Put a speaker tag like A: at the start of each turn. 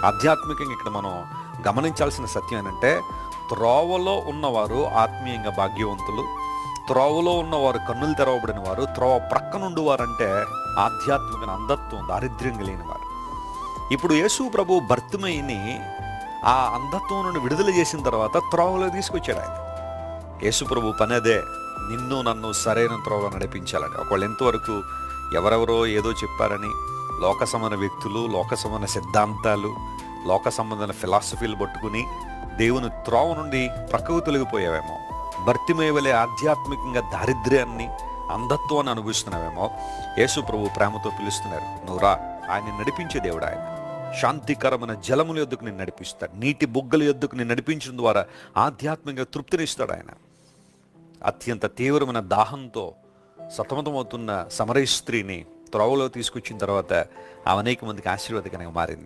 A: ఆధ్యాత్మికంగా ఇక్కడ మనం గమనించాల్సిన సత్యం ఏంటంటే, త్రోవలో ఉన్నవారు ఆత్మీయంగా భాగ్యవంతులు, త్రోవలో ఉన్నవారు కన్నులు తెరవబడిన వారు, త్రోవ ప్రక్కనుండి వారంటే ఆధ్యాత్మిక అంధత్వం, దారిద్ర్యం కలిగిన వారు. ఇప్పుడు యేసు ప్రభు భర్తిమయిని ఆ అంధత్వం నుండి విడుదల చేసిన తర్వాత త్రోవలో తీసుకొచ్చాడు ఆయన. యేసు ప్రభు పని అదే, నిన్ను నన్ను సరైన త్రోవ నడిపించాలని. ఒకవేళ ఎంతవరకు ఎవరెవరో ఏదో చెప్పారని లోక సంబంధ వ్యక్తులు, లోక సంబంధ సిద్ధాంతాలు, లోక సంబంధమైన ఫిలాసఫీలు పట్టుకుని దేవుని త్రోవ నుండి ప్రక్కకు తొలగిపోయావేమో, భర్తిమయ వలె ఆధ్యాత్మికంగా దారిద్ర్యాన్ని, అంధత్వాన్ని అనుభవిస్తున్నావేమో, యేసు ప్రభు ప్రేమతో పిలుస్తున్నారు, నువ్వు రా. ఆయన నడిపించే దేవుడు. ఆయన శాంతికరమైన జలముల యొద్దకు నేను నడిపిస్తాడు, నీటి బుగ్గల యొద్దకు నేను నడిపించడం ద్వారా ఆధ్యాత్మికంగా తృప్తినిస్తాడు ఆయన. అత్యంత తీవ్రమైన దాహంతో సతమతమవుతున్న సమరయ స్త్రీని త్రోవలో తీసుకొచ్చిన తర్వాత ఆమె అనేక మందికి ఆశీర్వాదకరంగా మారింది.